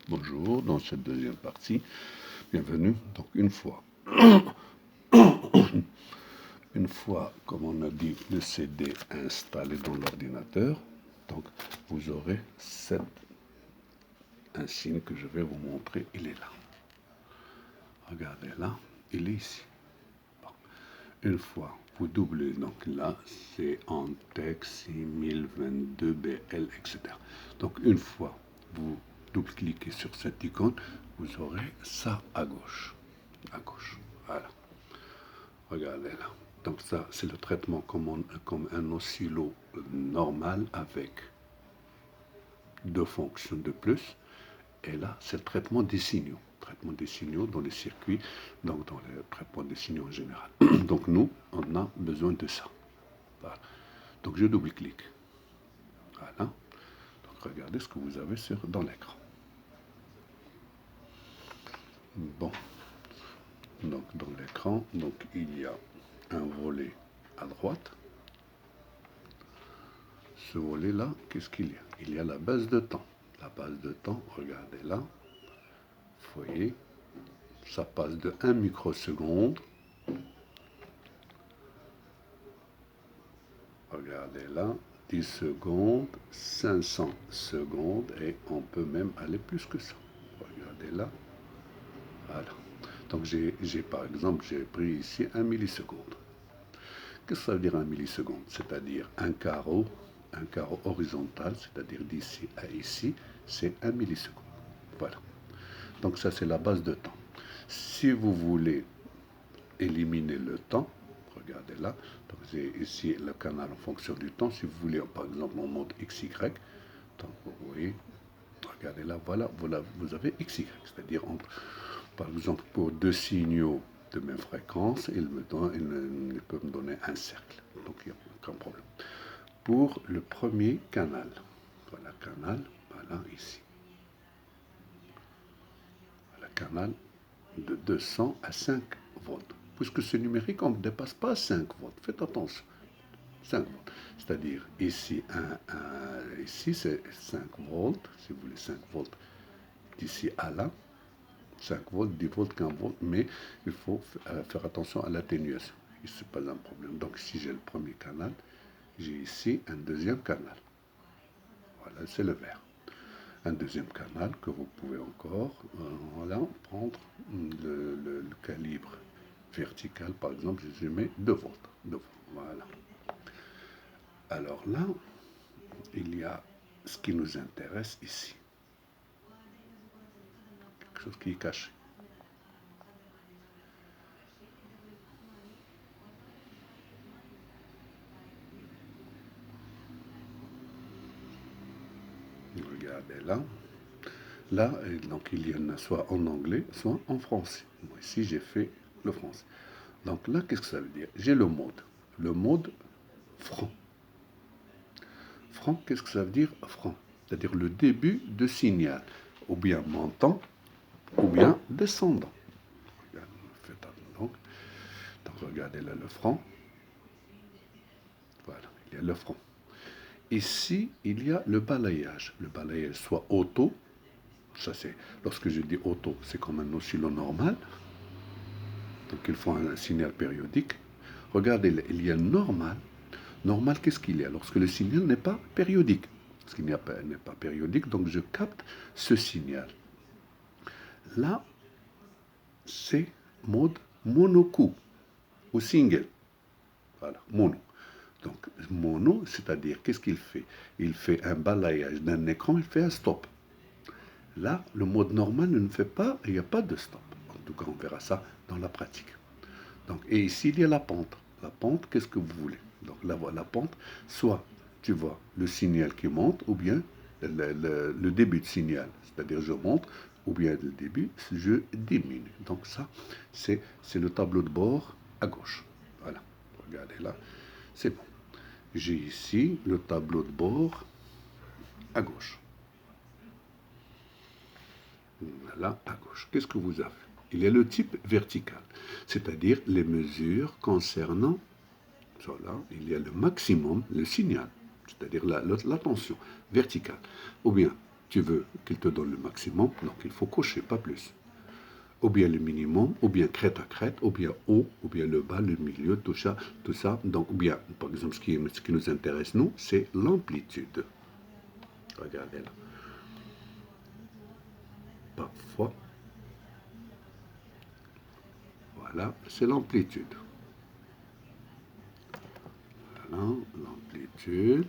Bonjour, dans cette deuxième partie, bienvenue. Donc une fois, comme on a dit, le CD installé dans l'ordinateur, donc vous aurez un signe que je vais vous montrer, il est là. Regardez là, il est ici. Bon. Une fois, vous doublez, donc là, c'est en texte 6022BL, etc. Donc une fois, vous double-cliquez sur cette icône, vous aurez ça à gauche. À gauche, voilà. Regardez là. Donc ça, c'est le traitement comme un oscillo normal avec deux fonctions de plus. Et là, c'est le traitement des signaux. Traitement des signaux dans les circuits, donc dans le traitement des signaux en général. Donc nous, on a besoin de ça. Voilà. Donc je double-clique. Voilà. Donc regardez ce que vous avez dans l'écran. Bon. Donc dans l'écran, donc il y a un volet à droite. Ce volet-là, qu'est-ce qu'il y a? Il y a la base de temps. La base de temps, regardez là. Vous voyez, ça passe de 1 microseconde. Regardez là, 10 secondes, 500 secondes, et on peut même aller plus que ça. Regardez là. Voilà. Donc par exemple, j'ai pris ici 1 milliseconde. Qu'est-ce que ça veut dire 1 milliseconde? C'est-à-dire un carreau horizontal, c'est-à-dire d'ici à ici, c'est 1 milliseconde. Voilà. Donc ça, c'est la base de temps. Si vous voulez éliminer le temps, regardez là, donc j'ai ici le canal en fonction du temps. Si vous voulez, par exemple, en mode XY, donc vous voyez, regardez là, voilà, vous avez XY, c'est-à-dire, par exemple, pour deux signaux de même fréquence, il peut me donner un cercle, donc il n'y a aucun problème. Pour le premier canal, voilà, canal, voilà, ici. Voilà, canal de 200 à 5 volts. Puisque c'est numérique, on ne dépasse pas 5 volts. Faites attention. 5 volts. C'est-à-dire, ici, ici c'est 5 volts, si vous voulez 5 volts, d'ici à là, 5 volts, 10 volts, 15 volts, mais il faut faire attention à l'atténuation. Ce n'est pas un problème. Donc, si j'ai le premier canal, j'ai ici un deuxième canal. Voilà, c'est le vert. Un deuxième canal que vous pouvez encore voilà, prendre le calibre vertical, par exemple, je mets 2 volts. 2 volts. Voilà. Alors là, il y a ce qui nous intéresse ici. Quelque chose qui est caché. Regardez là. Là, donc il y en a soit en anglais, soit en français. Moi ici, j'ai fait le français. Donc là, qu'est-ce que ça veut dire? J'ai le mode. Le mode franc. Franc, qu'est-ce que ça veut dire franc? C'est-à-dire le début de signal, ou bien montant, ou bien descendant. Donc regardez là le franc. Voilà, il y a le franc. Ici, il y a le balayage. Le balayage soit auto, ça c'est, lorsque je dis auto, c'est comme un oscillo normal. Donc il faut un signal périodique. Regardez, il y a normal. Normal, qu'est-ce qu'il y a? Lorsque le signal n'est pas périodique. Parce qu'il n'est pas périodique, donc je capte ce signal. Là, c'est mode monocoup ou single. Voilà, mono. Donc, mono, c'est-à-dire, qu'est-ce qu'il fait? Il fait un balayage d'un écran, il fait un stop. Là, le mode normal ne fait pas, il n'y a pas de stop. En tout cas, on verra ça dans la pratique. Donc, et ici, il y a la pente. La pente, qu'est-ce que vous voulez? Donc, là, voilà, la pente, soit tu vois le signal qui monte, ou bien le début de signal. C'est-à-dire, je monte, ou bien le début, je diminue. Donc, ça, c'est le tableau de bord à gauche. Voilà, regardez là, c'est bon. J'ai ici le tableau de bord à gauche. Là, à gauche. Qu'est-ce que vous avez? Il y a le type vertical, c'est-à-dire les mesures concernant, voilà, il y a le maximum, le signal, c'est-à-dire la tension verticale. Ou bien, tu veux qu'il te donne le maximum, donc il faut cocher, pas plus. Ou bien le minimum, ou bien crête à crête, ou bien haut, ou bien le bas, le milieu, tout ça, tout ça. Donc, ou bien, par exemple, ce qui nous intéresse, nous, c'est l'amplitude. Regardez là. Parfois, voilà, c'est l'amplitude. Voilà, l'amplitude.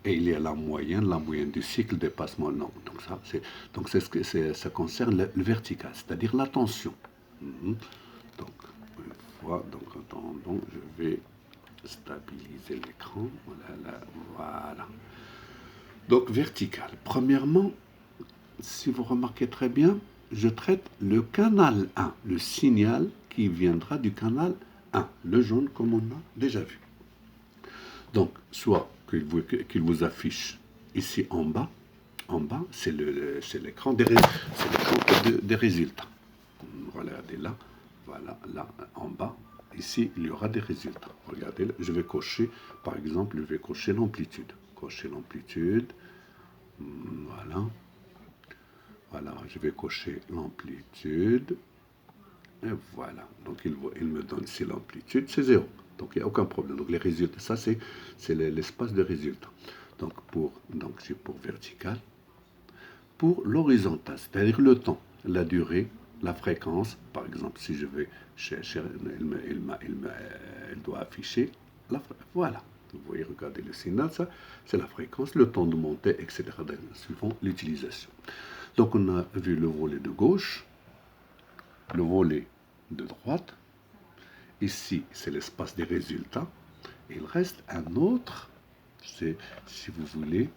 Et il y a la moyenne du cycle dépassement. Non, donc ça concerne le vertical, c'est-à-dire la tension. Donc, une fois, donc attendons, je vais stabiliser l'écran. Voilà, voilà. Donc, vertical. Premièrement, si vous remarquez très bien, je traite le canal 1, le signal qui viendra du canal 1, le jaune comme on a déjà vu. Donc, soit qu'il vous affiche ici en bas, c'est l'écran des résultats. Regardez là, voilà, là, en bas, ici, il y aura des résultats. Regardez, là, je vais cocher, par exemple, je vais cocher l'amplitude. Cocher l'amplitude, voilà. Voilà, je vais cocher l'amplitude. Et voilà. Donc, il me donne ici l'amplitude, c'est 0. Donc, il n'y a aucun problème. Donc, les résultats, ça, c'est l'espace de résultats. Donc, c'est pour vertical. Pour l'horizontal, c'est-à-dire le temps, la durée, la fréquence. Par exemple, si je vais chercher, elle doit afficher voilà. Vous voyez, regardez le signal, ça, c'est la fréquence, le temps de montée, etc., suivant l'utilisation. Donc, on a vu le volet de gauche, le volet de droite. Ici, c'est l'espace des résultats. Il reste un autre, c'est, si vous voulez,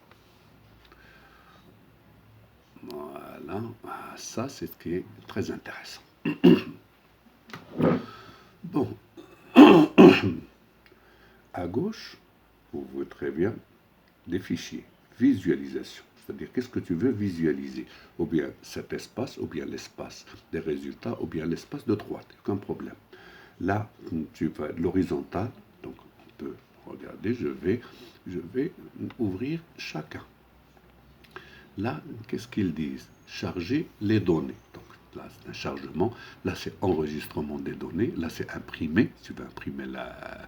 voilà, ça, c'est ce qui est très intéressant. Bon, à gauche, vous voyez très bien des fichiers, visualisation. C'est-à-dire, qu'est-ce que tu veux visualiser? Ou bien cet espace, ou bien l'espace des résultats, ou bien l'espace de droite. Aucun problème. Là, tu vas l'horizontal. Donc, on peut regarder. Je vais ouvrir chacun. Là, qu'est-ce qu'ils disent? Charger les données. Donc, là, c'est un chargement. Là, c'est enregistrement des données. Là, c'est imprimer. Tu vas imprimer la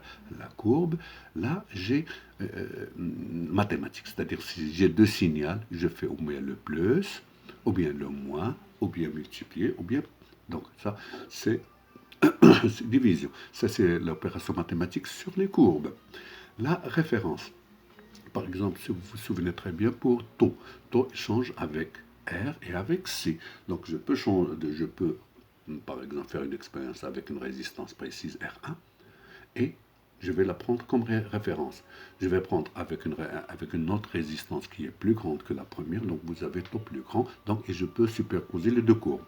courbe. Là, j'ai mathématiques. C'est-à-dire, si j'ai deux signaux, je fais ou bien le plus, ou bien le moins, ou bien multiplier, ou bien... Donc, ça, c'est division. Ça, c'est l'opération mathématique sur les courbes. La référence. Par exemple, si vous vous souvenez très bien, pour taux. Taux change avec R et avec C. Donc, je peux, par exemple, faire une expérience avec une résistance précise R1 et je vais la prendre comme référence. Je vais prendre avec une autre résistance qui est plus grande que la première. Donc, vous avez taux plus grand. Donc, et je peux superposer les deux courbes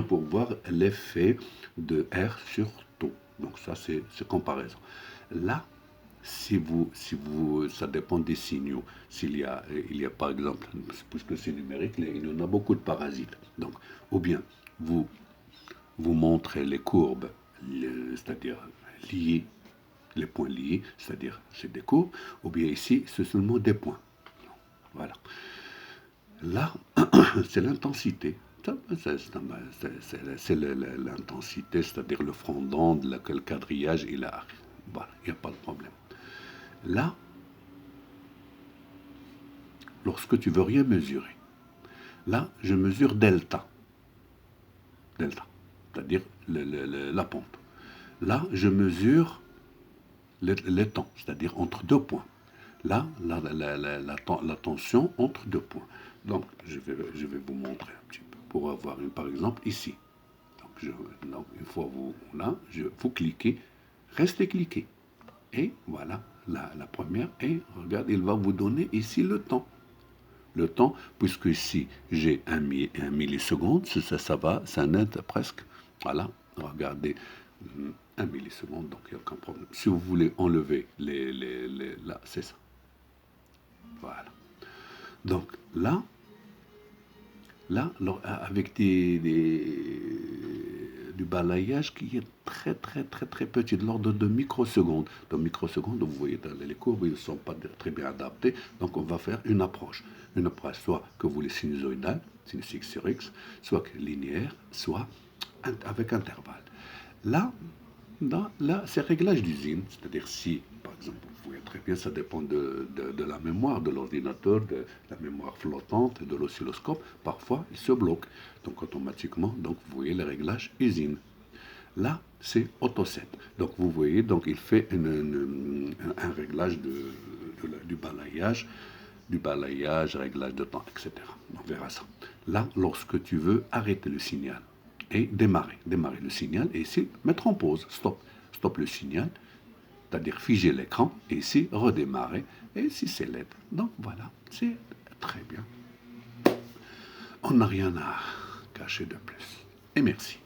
pour voir l'effet de R sur taux. Donc ça, c'est comparaison. Là, ça dépend des signaux. Il y a par exemple, puisque c'est numérique, il y en a beaucoup de parasites. Donc, ou bien vous montrez les courbes, c'est-à-dire liées, les points liés, c'est-à-dire c'est des courbes, ou bien ici, c'est seulement des points. Voilà. Là, c'est l'intensité. C'est l'intensité, c'est-à-dire le front d'onde, le quadrillage, voilà, il n'y a pas de problème. Là, lorsque tu veux rien mesurer, là, je mesure delta. Delta, c'est-à-dire la pente. Là, je mesure le temps, c'est-à-dire entre deux points. Là, la tension entre deux points. Donc, je vais vous montrer un petit peu pour avoir par exemple ici. Donc, une fois vous cliquez, restez cliqué. Et voilà la première. Et regarde, il va vous donner ici le temps. Le temps, puisque ici j'ai un milliseconde, ça n'aide presque. Voilà, regardez, 1 milliseconde, donc il n'y a aucun problème. Si vous voulez enlever là, c'est ça. Voilà. Donc là, avec du du balayage qui est très petit, de l'ordre de microsecondes. Dans microsecondes, vous voyez, les courbes, ils ne sont pas très bien adaptés. Donc, on va faire une approche. Une approche soit que vous voulez sinusoïdale, sinus x sur x, soit linéaire, soit avec intervalle. Là, c'est réglage d'usine, c'est-à-dire si, par exemple, vous voyez très bien, ça dépend de la mémoire de l'ordinateur, de la mémoire flottante, de l'oscilloscope, parfois il se bloque. Donc automatiquement, donc, vous voyez le réglage usine. Là, c'est AutoSet. Donc vous voyez, donc il fait un réglage du balayage, réglage de temps, etc. On verra ça. Là, lorsque tu veux arrêter le signal, et démarrer le signal, et ici, mettre en pause, stop le signal, c'est-à-dire figer l'écran, et ici, redémarrer, et ici, c'est LED. Donc voilà, c'est très bien. On n'a rien à cacher de plus. Et merci.